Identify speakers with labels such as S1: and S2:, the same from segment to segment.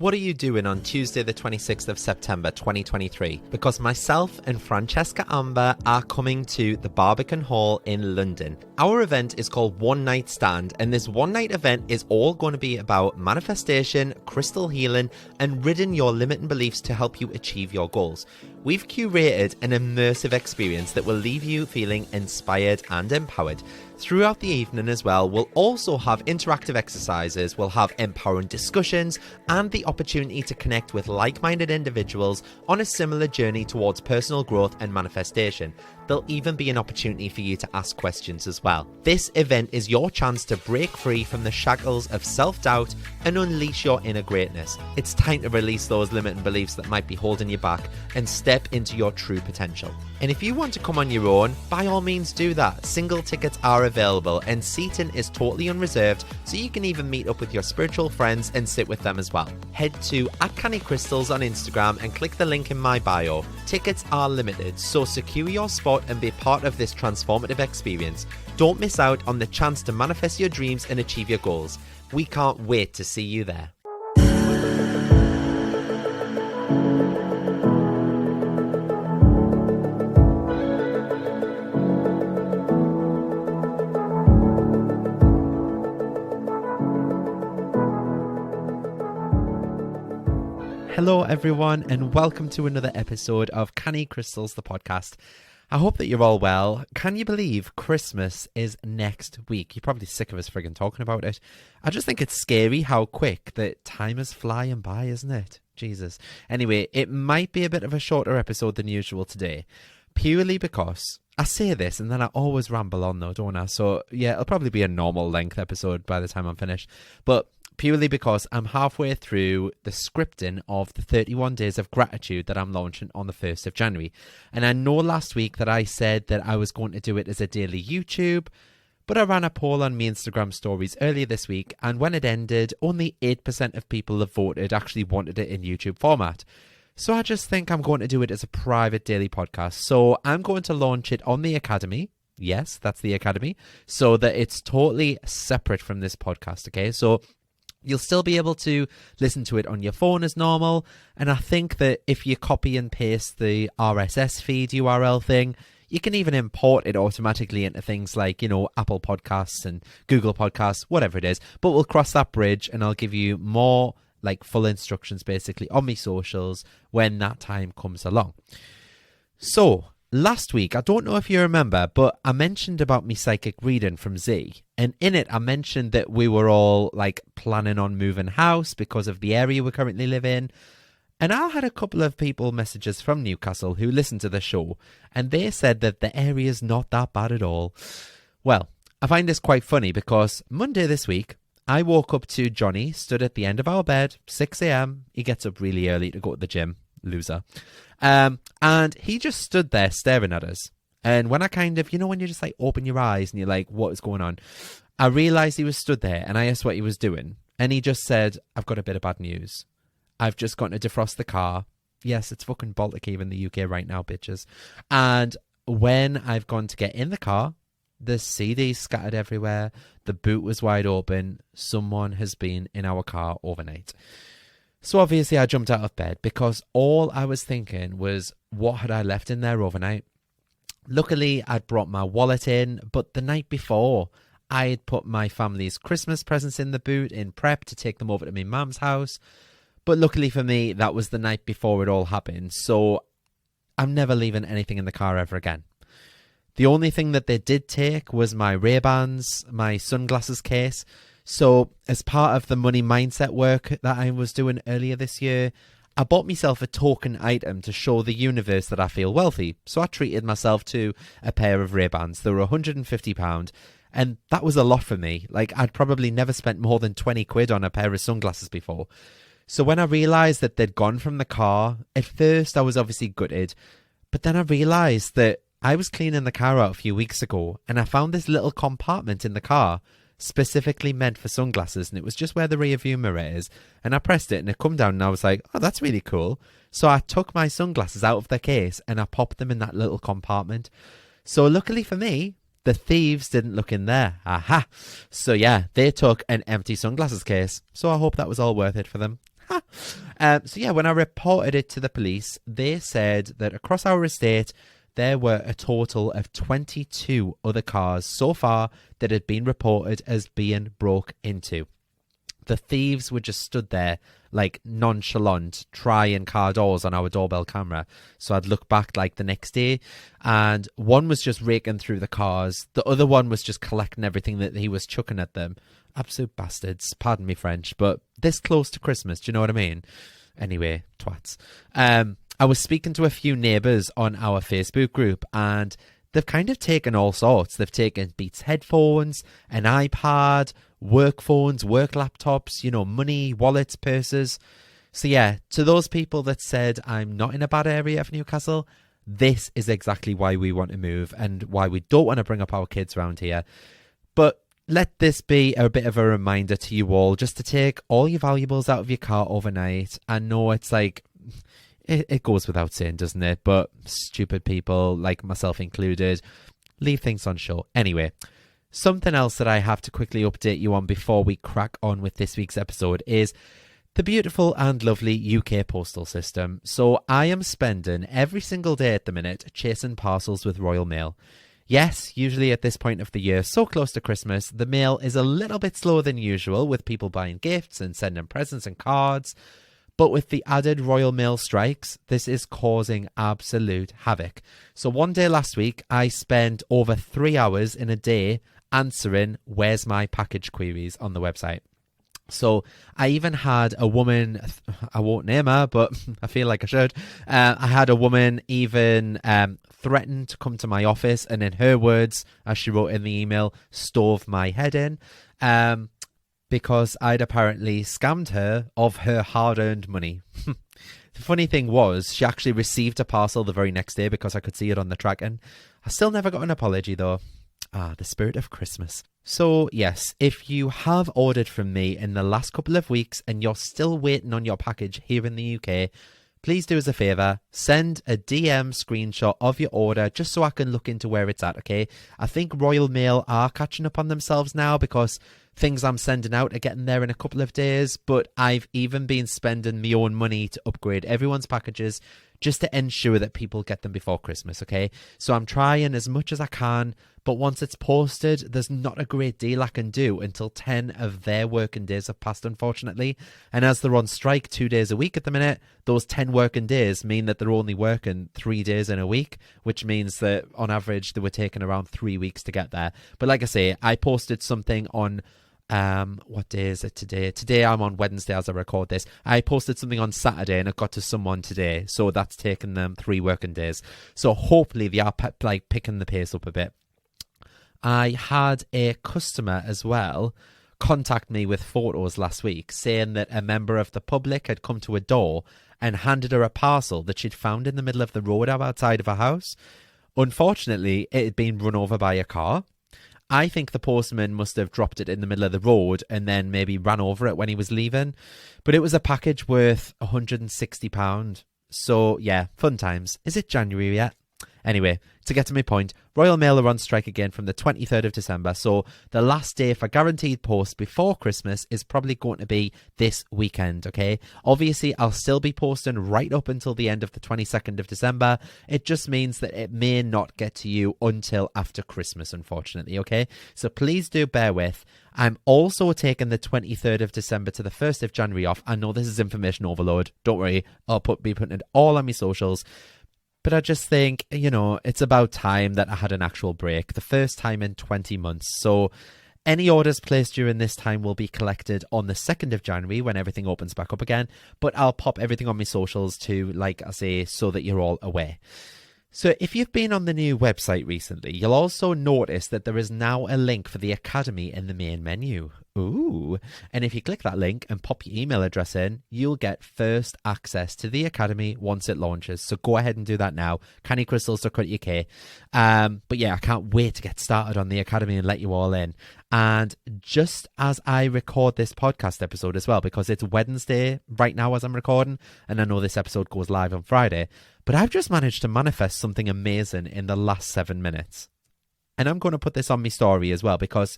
S1: What are you doing on Tuesday the 26th of September 2023? Because myself and Francesca Amber are coming to the Barbican Hall in London. Our event is called One Night Stand, and this one night event is all going to be about manifestation, crystal healing, and ridding your limiting beliefs to help you achieve your goals. We've curated an immersive experience that will leave you feeling inspired and empowered. Throughout the evening as well, we'll also have interactive exercises, we'll have empowering discussions, and the opportunity to connect with like-minded individuals on a similar journey towards personal growth and manifestation. There'll even be an opportunity for you to ask questions as well. This event is your chance to break free from the shackles of self-doubt and unleash your inner greatness. It's time to release those limiting beliefs that might be holding you back and step into your true potential. And if you want to come on your own, by all means do that. Single tickets are available and seating is totally unreserved, so you can even meet up with your spiritual friends and sit with them as well. Head to @CannyCrystals on Instagram and click the link in my bio. Tickets are limited, so secure your spot and be part of this transformative experience. Don't miss out on the chance to manifest your dreams and achieve your goals. We can't wait to see you there. Hello everyone, and welcome to another episode of Canny Crystals, the podcast. I hope that you're all well. Can you believe Christmas is next week? You're probably sick of us friggin' talking about it. I just think it's scary how quick that time is flying by, isn't it? Jesus. Anyway, it might be a bit of a shorter episode than usual today, purely because I say this and then I always ramble on though, don't I? So yeah, it'll probably be a normal length episode by the time I'm finished. But purely because I'm halfway through the scripting of the 31 Days of Gratitude that I'm launching on the 1st of January. And I know last week that I said that I was going to do it as a daily YouTube, but I ran a poll on my Instagram stories earlier this week, and when it ended, only 8% of people that voted actually wanted it in YouTube format. So I just think I'm going to do it as a private daily podcast. So I'm going to launch it on the Academy. Yes, that's the Academy. So that it's totally separate from this podcast, okay? So you'll still be able to listen to it on your phone as normal. And I think that if you copy and paste the RSS feed URL thing, you can even import it automatically into things like, Apple Podcasts and Google Podcasts, whatever it is. But we'll cross that bridge and I'll give you more full instructions basically on my socials when that time comes along. So last week, I don't know if you remember, but I mentioned about me psychic reading from Z. And in it, I mentioned that we were all planning on moving house because of the area we currently live in. And I had a couple of people messages from Newcastle who listened to the show, and they said that the area is not that bad at all. Well, I find this quite funny because Monday this week, I woke up to Johnny stood at the end of our bed, 6 a.m. He gets up really early to go to the gym. Loser. And he just stood there staring at us. And when I kind of, when you just open your eyes and you're like, what is going on? I realized he was stood there and I asked what he was doing. And he just said, I've got a bit of bad news. I've just got to defrost the car. Yes, it's fucking Baltic Eve in the UK right now, bitches. And when I've gone to get in the car, the CDs scattered everywhere. The boot was wide open. Someone has been in our car overnight. So obviously I jumped out of bed because all I was thinking was, what had I left in there overnight? Luckily, I'd brought my wallet in, but the night before, I had put my family's Christmas presents in the boot in prep to take them over to my mum's house. But luckily for me, that was the night before it all happened. So I'm never leaving anything in the car ever again. The only thing that they did take was my Ray-Bans, my sunglasses case. So as part of the money mindset work that I was doing earlier this year, I bought myself a token item to show the universe that I feel wealthy. So I treated myself to a pair of Ray-Bans. They were £150. And that was a lot for me. I'd probably never spent more than 20 quid on a pair of sunglasses before. So when I realised that they'd gone from the car, at first I was obviously gutted. But then I realised that I was cleaning the car out a few weeks ago and I found this little compartment in the car specifically meant for sunglasses, and it was just where the rear view mirror is, and I pressed it and it come down and I was like, oh, that's really cool. So I took my sunglasses out of the case and I popped them in that little compartment. So luckily for me, the thieves didn't look in there. Aha. So yeah, they took an empty sunglasses case. So I hope that was all worth it for them. So yeah, when I reported it to the police, they said that across our estate, there were a total of 22 other cars so far that had been reported as being broke into. The thieves were just stood there like nonchalant, trying car doors on our doorbell camera. So I'd look back like the next day, and one was just raking through the cars. The other one was just collecting everything that he was chucking at them. Absolute bastards, pardon me French, but this close to Christmas, do you know what I mean? Anyway, twats. I was speaking to a few neighbours on our Facebook group, and they've kind of taken all sorts. They've taken Beats headphones, an iPad, work phones, work laptops, money, wallets, purses. So yeah, to those people that said I'm not in a bad area of Newcastle, this is exactly why we want to move and why we don't want to bring up our kids around here. But let this be a bit of a reminder to you all just to take all your valuables out of your car overnight. I know it's like, it goes without saying, doesn't it? But stupid people, like myself included, leave things on show. Anyway, something else that I have to quickly update you on before we crack on with this week's episode is the beautiful and lovely UK postal system. So I am spending every single day at the minute chasing parcels with Royal Mail. Yes, usually at this point of the year, so close to Christmas, the mail is a little bit slower than usual with people buying gifts and sending presents and cards. But with the added Royal Mail strikes, this is causing absolute havoc. So one day last week, I spent over 3 hours in a day answering "Where's my package" queries on the website. So I even had a woman, I won't name her, but I feel like I should. I had a woman even threaten to come to my office and, in her words, as she wrote in the email, stove my head in. Because I'd apparently scammed her of her hard-earned money. The funny thing was, she actually received a parcel the very next day because I could see it on the tracking. I still never got an apology though. The spirit of Christmas. So yes, if you have ordered from me in the last couple of weeks and you're still waiting on your package here in the UK, please do us a favour, send a DM screenshot of your order just so I can look into where it's at, okay? I think Royal Mail are catching up on themselves now because things I'm sending out are getting there in a couple of days, but I've even been spending my own money to upgrade everyone's packages just to ensure that people get them before Christmas, okay? So I'm trying as much as I can, but once it's posted, there's not a great deal I can do until 10 of their working days have passed, unfortunately. And as they're on strike 2 days a week at the minute, those 10 working days mean that they're only working 3 days in a week, which means that on average they were taking around 3 weeks to get there. But like I say, I posted something on what day is it today? Today I'm on Wednesday as I record this. I posted something on Saturday and it got to someone today. So that's taken them 3 working days. So hopefully they are picking the pace up a bit. I had a customer as well contact me with photos last week saying that a member of the public had come to a door and handed her a parcel that she'd found in the middle of the road outside of her house. Unfortunately, it had been run over by a car. I think the postman must have dropped it in the middle of the road and then maybe ran over it when he was leaving. But it was a package worth £160. So, yeah, fun times. Is it January yet? Anyway, to get to my point, Royal Mail are on strike again from the 23rd of December, so the last day for guaranteed post before Christmas is probably going to be this weekend, okay? Obviously, I'll still be posting right up until the end of the 22nd of December. It just means that it may not get to you until after Christmas, unfortunately, okay? So please do bear with. I'm also taking the 23rd of December to the 1st of January off. I know this is information overload. Don't worry, I'll be putting it all on my socials. But I just think, it's about time that I had an actual break. The first time in 20 months. So any orders placed during this time will be collected on the 2nd of January when everything opens back up again. But I'll pop everything on my socials too, like I say, so that you're all aware. So if you've been on the new website recently, you'll also notice that there is now a link for the Academy in the main menu. Ooh. And if you click that link and pop your email address in, you'll get first access to the Academy once it launches. So go ahead and do that now. cannycrystals.co.uk. But yeah, I can't wait to get started on the Academy and let you all in. And just as I record this podcast episode as well, because it's Wednesday right now as I'm recording, and I know this episode goes live on Friday, but I've just managed to manifest something amazing in the last 7 minutes. And I'm going to put this on my story as well, because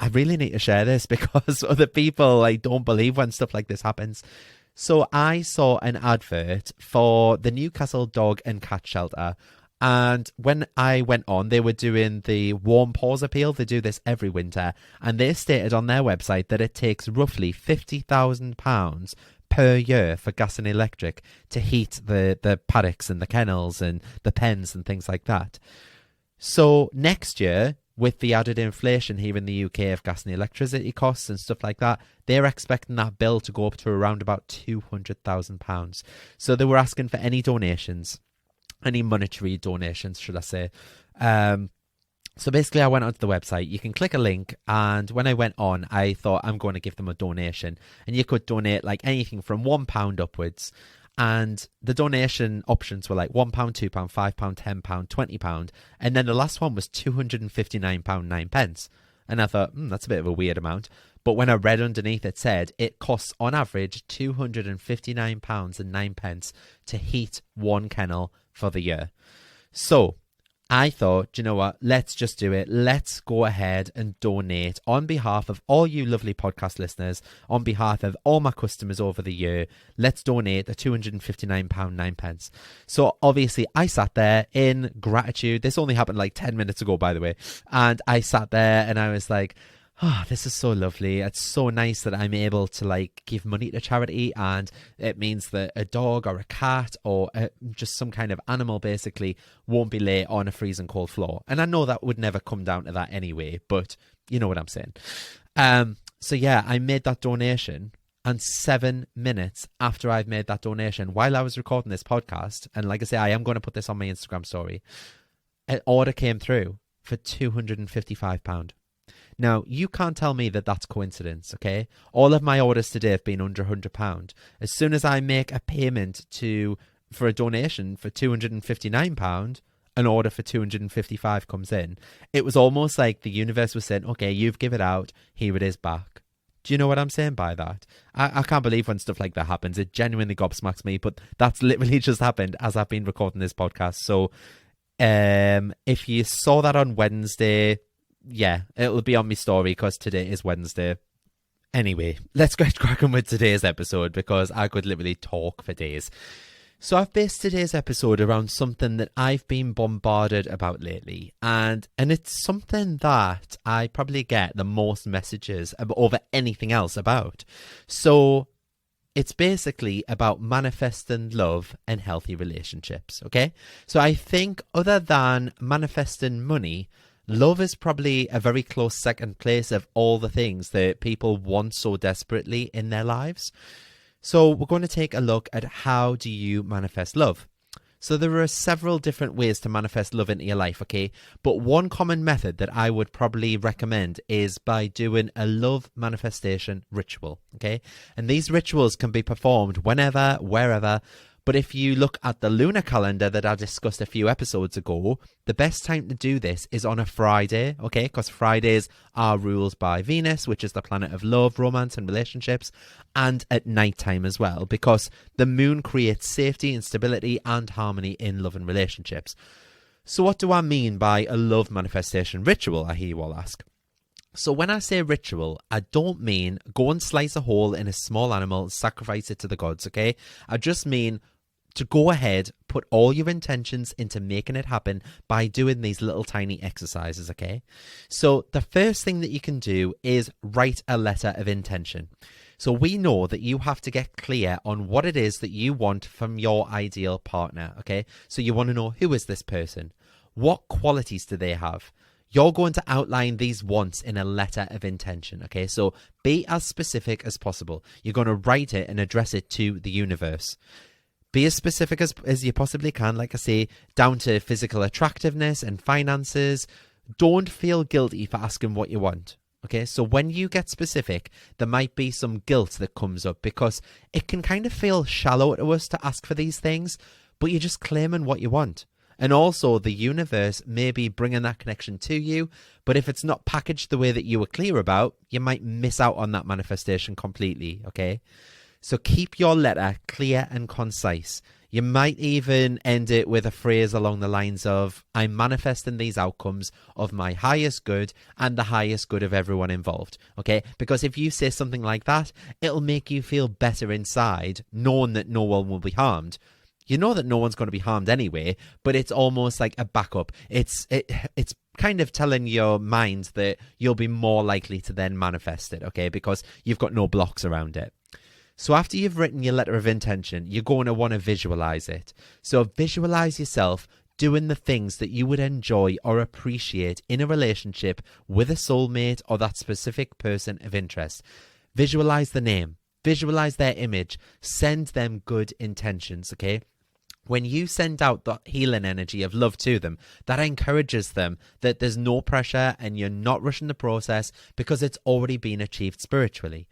S1: I really need to share this because other people don't believe when stuff like this happens. So I saw an advert for the Newcastle Dog and Cat Shelter. And when I went on, they were doing the Warm Paws Appeal. They do this every winter. And they stated on their website that it takes roughly £50,000 per year for gas and electric to heat the paddocks and the kennels and the pens and things like that. So next year, with the added inflation here in the UK of gas and electricity costs and stuff like that, they're expecting that bill to go up to around about £200,000. So they were asking for any donations. Any monetary donations, should I say. So basically, I went onto the website. You can click a link, and when I went on, I thought I'm going to give them a donation. And you could donate like anything from £1 upwards. And the donation options were like £1, £2, £5, £10, £20. And then the last one was £259.09. And I thought, that's a bit of a weird amount. But when I read underneath, it said it costs on average £259.09 to heat one kennel for the year. So I thought, you know what, let's just do it. Let's go ahead and donate on behalf of all you lovely podcast listeners, on behalf of all my customers over the year. Let's donate the £259.09. So obviously I sat there in gratitude. This only happened like 10 minutes ago, by the way. And I sat there and I was like, oh, this is so lovely. It's so nice that I'm able to like give money to charity, and it means that a dog or a cat or just some kind of animal basically won't be lay on a freezing cold floor. And I know that would never come down to that anyway, but you know what I'm saying. So yeah, I made that donation, and 7 minutes after I've made that donation, while I was recording this podcast, and like I say, I am going to put this on my Instagram story, an order came through for £255. Now, you can't tell me that that's coincidence, okay? All of my orders today have been under £100. As soon as I make a payment for a donation for £259, an order for £255 comes in. It was almost like the universe was saying, okay, you've given it out, here it is back. Do you know what I'm saying by that? I can't believe when stuff like that happens. It genuinely gobsmacks me, but that's literally just happened as I've been recording this podcast. So if you saw that on Wednesday, yeah, it'll be on my story because today is Wednesday. Anyway, let's get cracking with today's episode because I could literally talk for days. So I've based today's episode around something that I've been bombarded about lately, and it's something that I probably get the most messages over anything else about. So it's basically about manifesting love and healthy relationships, okay? So I think other than manifesting money, love is probably a very close second place of all the things that people want so desperately in their lives. So we're going to take a look at how do you manifest love. So there are several different ways to manifest love into your life, okay? But one common method that I would probably recommend is by doing a love manifestation ritual, okay? And these rituals can be performed whenever, wherever. But if you look at the lunar calendar that I discussed a few episodes ago, the best time to do this is on a Friday, okay? Because Fridays are ruled by Venus, which is the planet of love, romance, and relationships, and at nighttime as well, because the moon creates safety and stability and harmony in love and relationships. So what do I mean by a love manifestation ritual, I hear you all ask? So when I say ritual, I don't mean go and slice a hole in a small animal and sacrifice it to the gods, okay? I just mean to go ahead, put all your intentions into making it happen by doing these little tiny exercises, okay? So the first thing that you can do is write a letter of intention. So we know that you have to get clear on what it is that you want from your ideal partner, okay? So you want to know, who is this person? What qualities do they have? You're going to outline these wants in a letter of intention, okay? So be as specific as possible. You're going to write it and address it to the universe. Be as specific as you possibly can, like I say, down to physical attractiveness and finances. Don't feel guilty for asking what you want, okay? So when you get specific, there might be some guilt that comes up because it can kind of feel shallow to us to ask for these things, but you're just claiming what you want. And also the universe may be bringing that connection to you, but if it's not packaged the way that you were clear about, you might miss out on that manifestation completely, okay? So keep your letter clear and concise. You might even end it with a phrase along the lines of, I'm manifesting these outcomes of my highest good and the highest good of everyone involved. Okay? Because if you say something like that, it'll make you feel better inside, knowing that no one will be harmed. You know that no one's going to be harmed anyway, but it's almost like a backup. It's kind of telling your mind that you'll be more likely to then manifest it, okay? Because you've got no blocks around it. So after you've written your letter of intention, you're going to want to visualize it. So visualize yourself doing the things that you would enjoy or appreciate in a relationship with a soulmate or that specific person of interest. Visualize the name. Visualize their image. Send them good intentions, okay? When you send out the healing energy of love to them, that encourages them that there's no pressure and you're not rushing the process because it's already been achieved spiritually.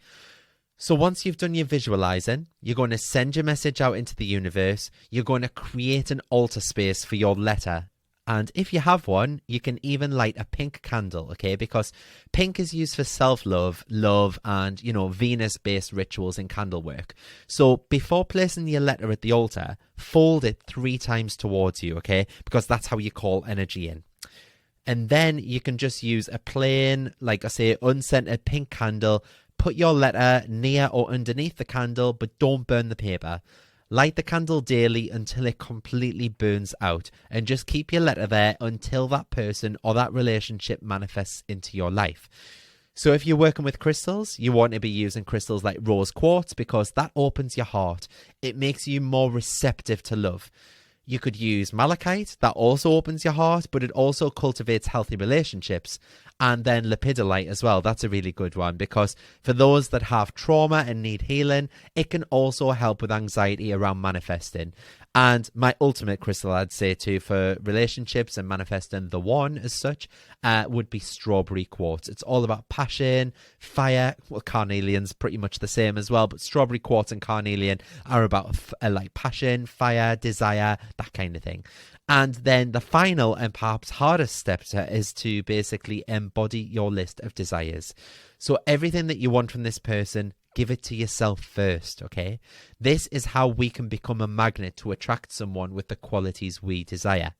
S1: So once you've done your visualizing, you're going to send your message out into the universe. You're going to create an altar space for your letter. And if you have one, you can even light a pink candle, okay? Because pink is used for self-love, love, and, Venus-based rituals in candle work. So before placing your letter at the altar, fold it 3 times towards you, okay? Because that's how you call energy in. And then you can just use a plain, like I say, unscented pink candle. Put your letter near or underneath the candle, but don't burn the paper. Light the candle daily until it completely burns out, and just keep your letter there until that person or that relationship manifests into your life. So if you're working with crystals, you want to be using crystals like rose quartz because that opens your heart. It makes you more receptive to love. You could use malachite, that also opens your heart, but it also cultivates healthy relationships. And then lepidolite as well, that's a really good one because for those that have trauma and need healing, it can also help with anxiety around manifesting. And my ultimate crystal, I'd say too, for relationships and manifesting the one as such, would be strawberry quartz. It's all about passion, fire. Well, carnelian's pretty much the same as well, but strawberry quartz and carnelian are about like passion, fire, desire, that kind of thing. And then the final and perhaps hardest step is to basically embody your list of desires. So everything that you want from this person, give it to yourself first, okay? This is how we can become a magnet to attract someone with the qualities we desire.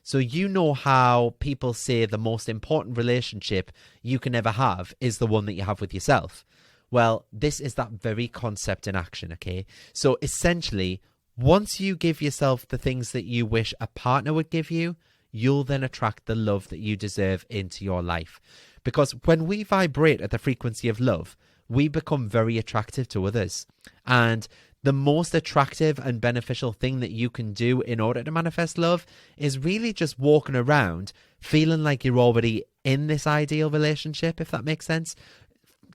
S1: So you know how people say the most important relationship you can ever have is the one that you have with yourself. Well, this is that very concept in action, okay? So essentially, once you give yourself the things that you wish a partner would give you, you'll then attract the love that you deserve into your life. Because when we vibrate at the frequency of love, we become very attractive to others. And the most attractive and beneficial thing that you can do in order to manifest love is really just walking around feeling like you're already in this ideal relationship, if that makes sense.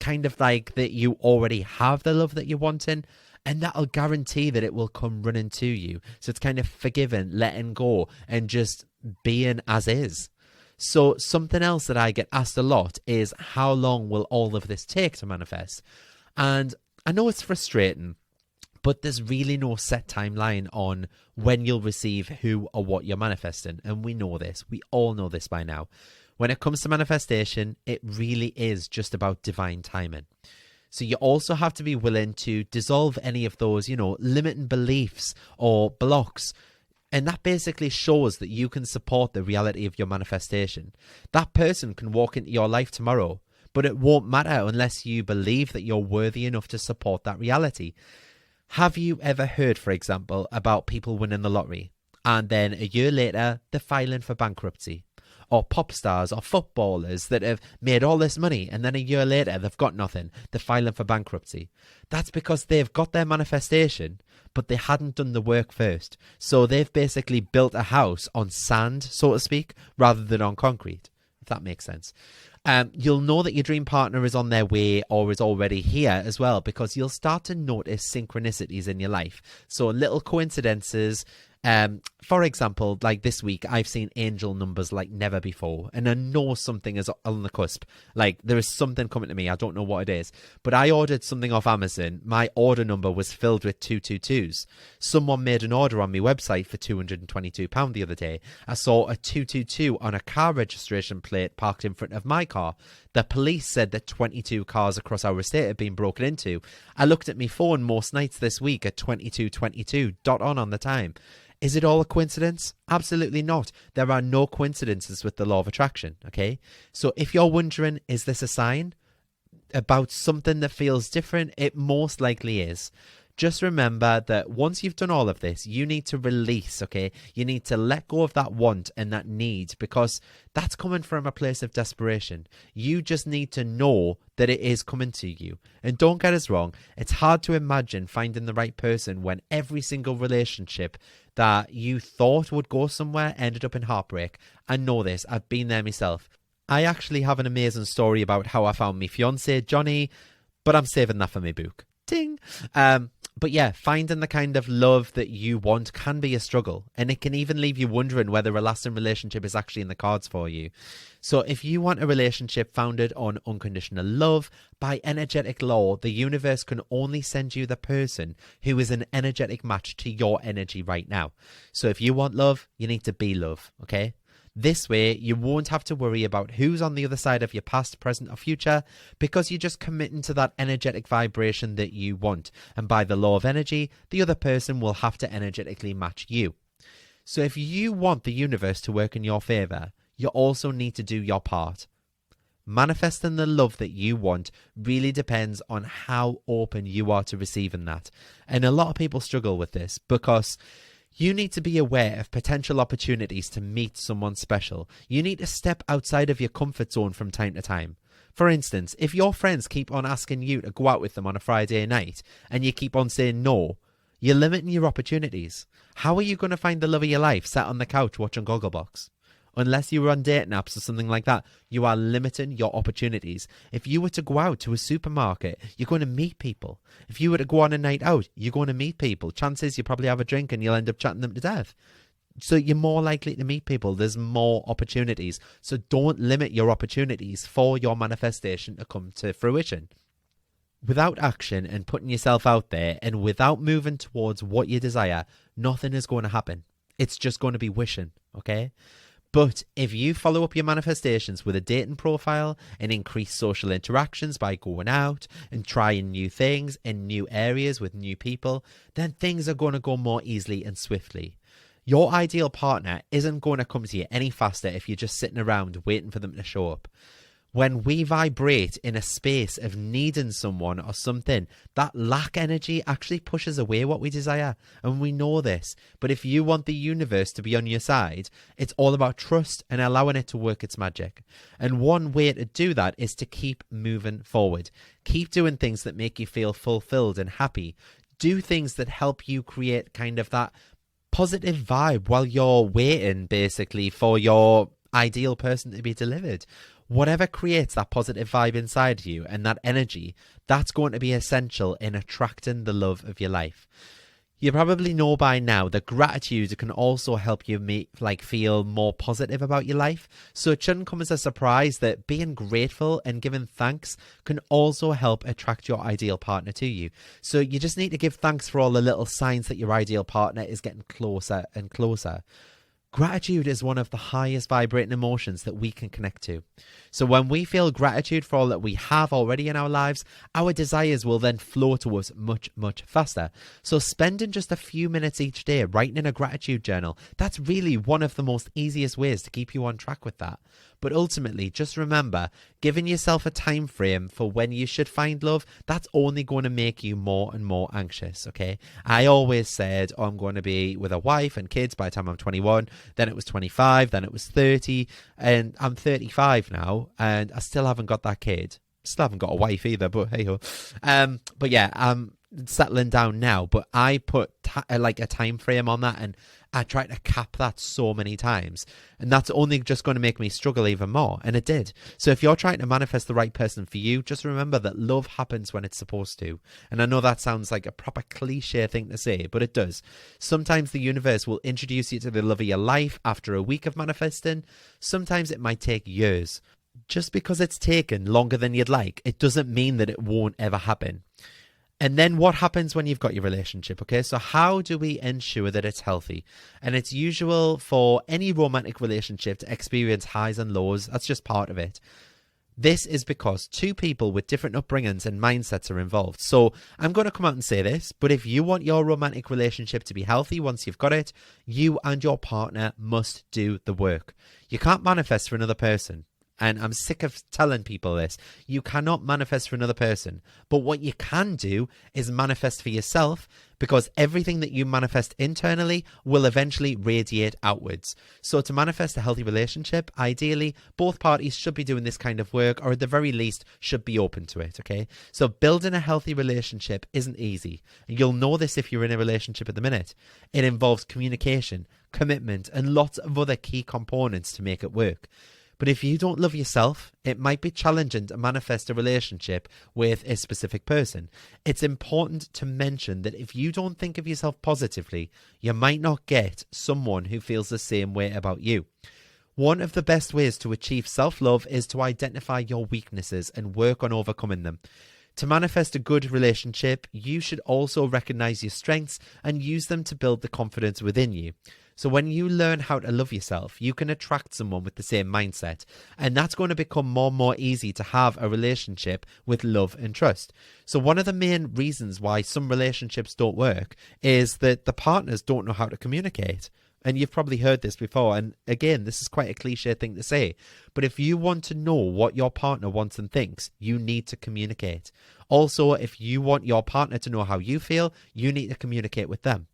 S1: Kind of like that you already have the love that you're wanting. And that'll guarantee that it will come running to you. So it's kind of forgiving, letting go, and just being as is. So something else that I get asked a lot is, how long will all of this take to manifest? And I know it's frustrating, but there's really no set timeline on when you'll receive who or what you're manifesting. And we know this. We all know this by now. When it comes to manifestation, it really is just about divine timing. So you also have to be willing to dissolve any of those, limiting beliefs or blocks. And that basically shows that you can support the reality of your manifestation. That person can walk into your life tomorrow, but it won't matter unless you believe that you're worthy enough to support that reality. Have you ever heard, for example, about people winning the lottery and then a year later they're filing for bankruptcy? Or pop stars or footballers that have made all this money and then a year later they've got nothing, they're filing for bankruptcy. That's because they've got their manifestation, but they hadn't done the work first. So they've basically built a house on sand, so to speak, rather than on concrete, if that makes sense. You'll know that your dream partner is on their way or is already here as well, because you'll start to notice synchronicities in your life. So little coincidences, For example, like this week, I've seen angel numbers like never before, and I know something is on the cusp. Like there is something coming to me. I don't know what it is, but I ordered something off Amazon. My order number was filled with 222s. Someone made an order on my website for £222 the other day. I saw a 222 on a car registration plate parked in front of my car. The police said that 22 cars across our estate had been broken into. I looked at my phone most nights this week at 2222 dot on the time. Is it all a coincidence? Absolutely not. There are no coincidences with the law of attraction, okay? So if you're wondering, is this a sign about something that feels different? It most likely is. Just remember that once you've done all of this, you need to release, okay? You need to let go of that want and that need, because that's coming from a place of desperation. You just need to know that it is coming to you. And don't get us wrong, it's hard to imagine finding the right person when every single relationship that you thought would go somewhere ended up in heartbreak. I know this. I've been there myself. I actually have an amazing story about how I found my fiance, Johnny, but I'm saving that for my book. Ding! But yeah, finding the kind of love that you want can be a struggle, and it can even leave you wondering whether a lasting relationship is actually in the cards for you. So if you want a relationship founded on unconditional love, by energetic law, the universe can only send you the person who is an energetic match to your energy right now. So if you want love, you need to be love, okay? This way, you won't have to worry about who's on the other side of your past, present, or future, because you're just committing to that energetic vibration that you want. And by the law of energy, the other person will have to energetically match you. So if you want the universe to work in your favor, you also need to do your part. Manifesting the love that you want really depends on how open you are to receiving that. And a lot of people struggle with this because you need to be aware of potential opportunities to meet someone special. You need to step outside of your comfort zone from time to time. For instance, if your friends keep on asking you to go out with them on a Friday night and you keep on saying no, you're limiting your opportunities. How are you going to find the love of your life sat on the couch watching Gogglebox? Unless you were on dating apps or something like that, you are limiting your opportunities. If you were to go out to a supermarket, you're going to meet people. If you were to go on a night out, you're going to meet people. Chances you probably have a drink and you'll end up chatting them to death. So you're more likely to meet people. There's more opportunities. So don't limit your opportunities for your manifestation to come to fruition. Without action and putting yourself out there, and without moving towards what you desire, nothing is going to happen. It's just going to be wishing, okay? But if you follow up your manifestations with a dating profile and increase social interactions by going out and trying new things in new areas with new people, then things are going to go more easily and swiftly. Your ideal partner isn't going to come to you any faster if you're just sitting around waiting for them to show up. When we vibrate in a space of needing someone or something, that lack energy actually pushes away what we desire. And we know this. But if you want the universe to be on your side, it's all about trust and allowing it to work its magic. And one way to do that is to keep moving forward. Keep doing things that make you feel fulfilled and happy. Do things that help you create kind of that positive vibe while you're waiting, basically, for your ideal person to be delivered. Whatever creates that positive vibe inside you and that energy, that's going to be essential in attracting the love of your life. You probably know by now that gratitude can also help you feel more positive about your life. So it shouldn't come as a surprise that being grateful and giving thanks can also help attract your ideal partner to you. So you just need to give thanks for all the little signs that your ideal partner is getting closer and closer. Gratitude is one of the highest vibrating emotions that we can connect to. So when we feel gratitude for all that we have already in our lives, our desires will then flow to us much, much faster. So spending just a few minutes each day writing in a gratitude journal, that's really one of the most easiest ways to keep you on track with that. But ultimately, just remember, giving yourself a time frame for when you should find love, that's only going to make you more and more anxious, okay? I always said, I'm going to be with a wife and kids by the time I'm 21. Then it was 25, then it was 30, and I'm 35 now, and I still haven't got that kid. Still haven't got a wife either, but hey-ho. But yeah, I'm settling down now, but I put a time frame on that, and I tried to cap that so many times, and that's only just going to make me struggle even more. And it did. So if you're trying to manifest the right person for you, just remember that love happens when it's supposed to. And I know that sounds like a proper cliche thing to say, but it does. Sometimes the universe will introduce you to the love of your life after a week of manifesting. Sometimes it might take years. Just because it's taken longer than you'd like, it doesn't mean that it won't ever happen. And then what happens when you've got your relationship? Okay, so how do we ensure that it's healthy? And it's usual for any romantic relationship to experience highs and lows. That's just part of it. This is because two people with different upbringings and mindsets are involved. So I'm going to come out and say this, but if you want your romantic relationship to be healthy once you've got it, you and your partner must do the work. You can't manifest for another person. And I'm sick of telling people this. You cannot manifest for another person. But what you can do is manifest for yourself, because everything that you manifest internally will eventually radiate outwards. So to manifest a healthy relationship, ideally, both parties should be doing this kind of work, or at the very least should be open to it, okay? So building a healthy relationship isn't easy. You'll know this if you're in a relationship at the minute. It involves communication, commitment, and lots of other key components to make it work. But if you don't love yourself, it might be challenging to manifest a relationship with a specific person. It's important to mention that if you don't think of yourself positively, you might not get someone who feels the same way about you. One of the best ways to achieve self-love is to identify your weaknesses and work on overcoming them. To manifest a good relationship, you should also recognize your strengths and use them to build the confidence within you. So when you learn how to love yourself, you can attract someone with the same mindset. And that's going to become more and more easy to have a relationship with love and trust. So one of the main reasons why some relationships don't work is that the partners don't know how to communicate. And you've probably heard this before. And again, this is quite a cliche thing to say. But if you want to know what your partner wants and thinks, you need to communicate. Also, if you want your partner to know how you feel, you need to communicate with them.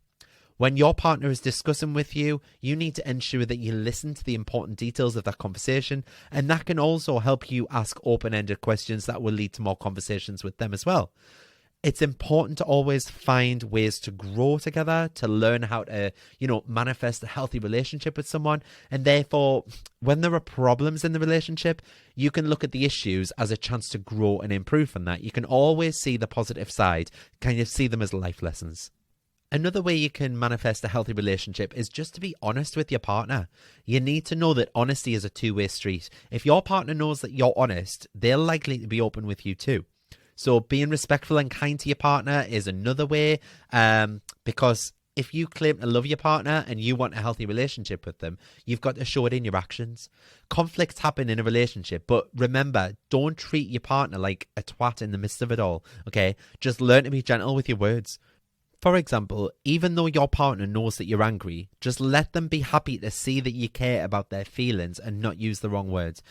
S1: When your partner is discussing with you, you need to ensure that you listen to the important details of that conversation, and that can also help you ask open-ended questions that will lead to more conversations with them as well. It's important to always find ways to grow together, to learn how to, manifest a healthy relationship with someone. And therefore, when there are problems in the relationship, you can look at the issues as a chance to grow and improve from that. You can always see the positive side, kind of see them as life lessons. Another way you can manifest a healthy relationship is just to be honest with your partner. You need to know that honesty is a two-way street. If your partner knows that you're honest, they're likely to be open with you too. So being respectful and kind to your partner is another way, because if you claim to love your partner and you want a healthy relationship with them, you've got to show it in your actions. Conflicts happen in a relationship, but remember, don't treat your partner like a twat in the midst of it all, okay? Just learn to be gentle with your words. For example, even though your partner knows that you're angry, just let them be happy to see that you care about their feelings and not use the wrong words.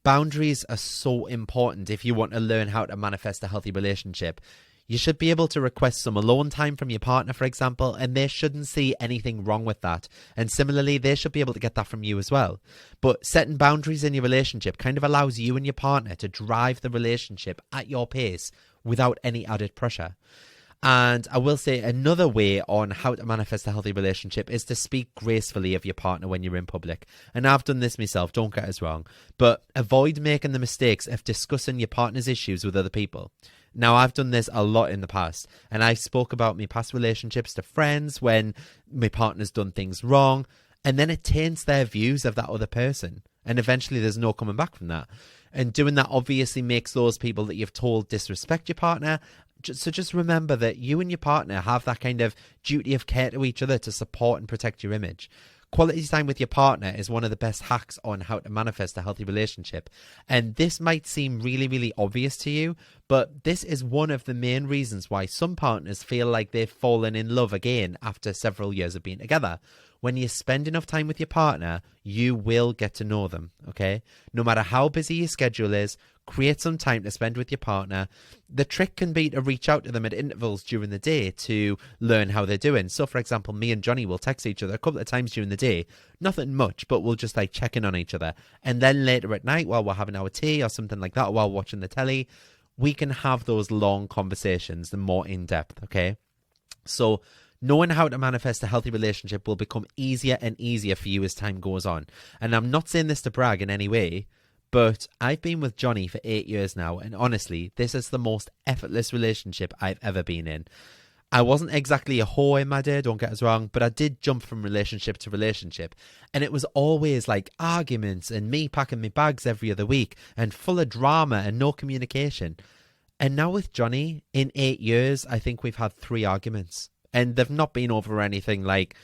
S1: Boundaries are so important if you want to learn how to manifest a healthy relationship. You should be able to request some alone time from your partner, for example, and they shouldn't see anything wrong with that. And similarly, they should be able to get that from you as well. But setting boundaries in your relationship kind of allows you and your partner to drive the relationship at your pace without any added pressure. And I will say another way on how to manifest a healthy relationship is to speak gracefully of your partner when you're in public. And I've done this myself, don't get us wrong. But avoid making the mistakes of discussing your partner's issues with other people. Now, I've done this a lot in the past. And I spoke about my past relationships to friends when my partner's done things wrong. And then it taints their views of that other person. And eventually there's no coming back from that. And doing that obviously makes those people that you've told disrespect your partner. So just remember that you and your partner have that kind of duty of care to each other to support and protect your image. Quality time with your partner is one of the best hacks on how to manifest a healthy relationship. And this might seem really, really obvious to you, but this is one of the main reasons why some partners feel like they've fallen in love again after several years of being together. When you spend enough time with your partner, you will get to know them, okay? No matter how busy your schedule is, create some time to spend with your partner. The trick can be to reach out to them at intervals during the day to learn how they're doing. So, for example, me and Johnny will text each other a couple of times during the day. Nothing much, but we'll just check in on each other. And then later at night, while we're having our tea or something like that, while watching the telly, we can have those long conversations, the more in-depth, okay? So Knowing how to manifest a healthy relationship will become easier and easier for you as time goes on. And I'm not saying this to brag in any way, but I've been with Johnny for 8 years now, and honestly, this is the most effortless relationship I've ever been in. I wasn't exactly a whore in my day, don't get us wrong, but I did jump from relationship to relationship. And it was always like arguments and me packing my bags every other week and full of drama and no communication. And now with Johnny, in 8 years, I think we've had 3 arguments. And they've not been over anything like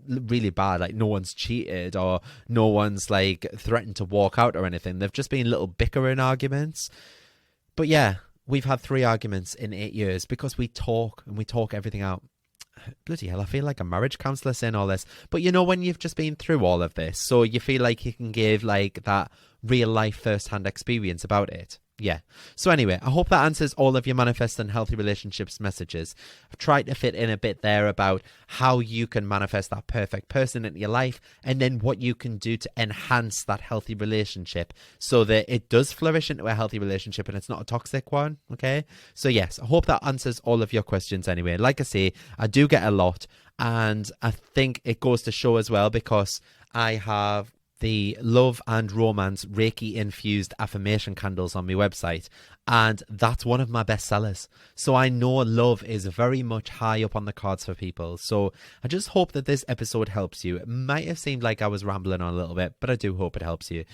S1: really bad, like no one's cheated or no one's like threatened to walk out or anything. They've just been little bickering arguments. But yeah, we've had 3 arguments in 8 years because we talk and we talk everything out. Bloody hell, I feel like a marriage counsellor saying all this. But you know when you've just been through all of this, so you feel like you can give like that real life first-hand experience about it. Yeah. So anyway, I hope that answers all of your manifest and healthy relationships messages. I've tried to fit in a bit there about how you can manifest that perfect person into your life and then what you can do to enhance that healthy relationship so that it does flourish into a healthy relationship and it's not a toxic one. Okay. So yes, I hope that answers all of your questions anyway. Like I say, I do get a lot, and I think it goes to show as well because I have the love and romance Reiki infused affirmation candles on my website, and that's one of my best sellers. So I know love is very much high up on the cards for people. So I just hope that this episode helps you. It might have seemed like I was rambling on a little bit, but I do hope it helps you.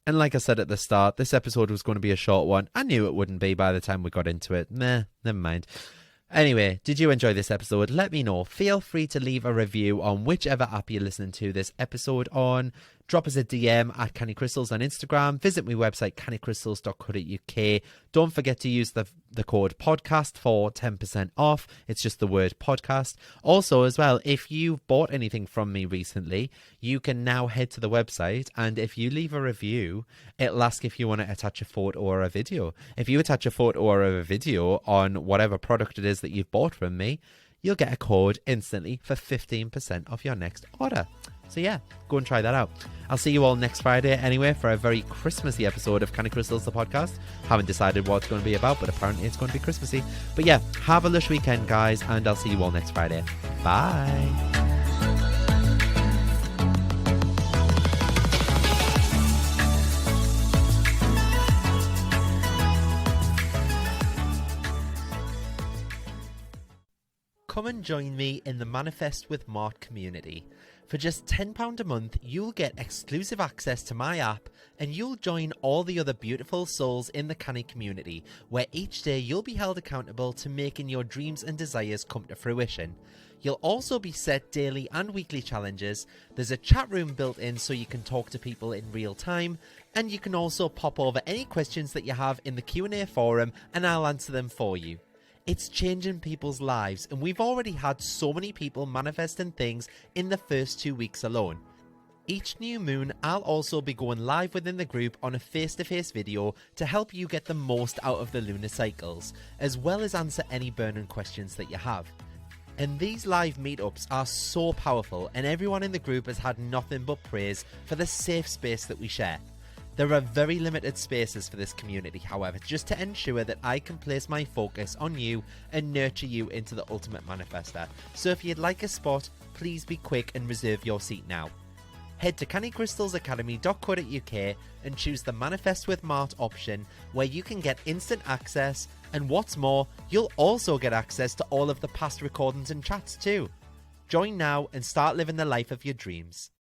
S1: And like I said at the start, this episode was going to be a short one. I knew it wouldn't be by the time we got into it. Never mind. Anyway, did you enjoy this episode? Let me know. Feel free to leave a review on whichever app you're listening to this episode on. Drop us a DM at Canny Crystals on Instagram. Visit my website, cannycrystals.co.uk. Don't forget to use the code podcast for 10% off. It's just the word podcast. Also, as well, if you've bought anything from me recently, you can now head to the website, and if you leave a review, it'll ask if you want to attach a photo or a video. If you attach a photo or a video on whatever product it is that you've bought from me, you'll get a code instantly for 15% off your next order. So yeah, go and try that out. I'll see you all next Friday anyway for a very Christmassy episode of Canny Crystals, the podcast. Haven't decided what it's going to be about, but apparently it's going to be Christmassy. But yeah, have a lush weekend, guys, and I'll see you all next Friday. Bye. Come and join me in the Manifest with Mart community. For just £10 a month, you'll get exclusive access to my app, and you'll join all the other beautiful souls in the Canny community, where each day you'll be held accountable to making your dreams and desires come to fruition. You'll also be set daily and weekly challenges. There's a chat room built in so you can talk to people in real time, and you can also pop over any questions that you have in the Q&A forum and I'll answer them for you. It's changing people's lives, and we've already had so many people manifesting things in the first 2 weeks alone. Each new moon, I'll also be going live within the group on a face-to-face video to help you get the most out of the lunar cycles, as well as answer any burning questions that you have. And these live meetups are so powerful, and everyone in the group has had nothing but praise for the safe space that we share. There are very limited spaces for this community, however, just to ensure that I can place my focus on you and nurture you into the ultimate manifester. So if you'd like a spot, please be quick and reserve your seat now. Head to cannycrystalsacademy.co.uk and choose the Manifest with Mart option, where you can get instant access, and what's more, you'll also get access to all of the past recordings and chats too. Join now and start living the life of your dreams.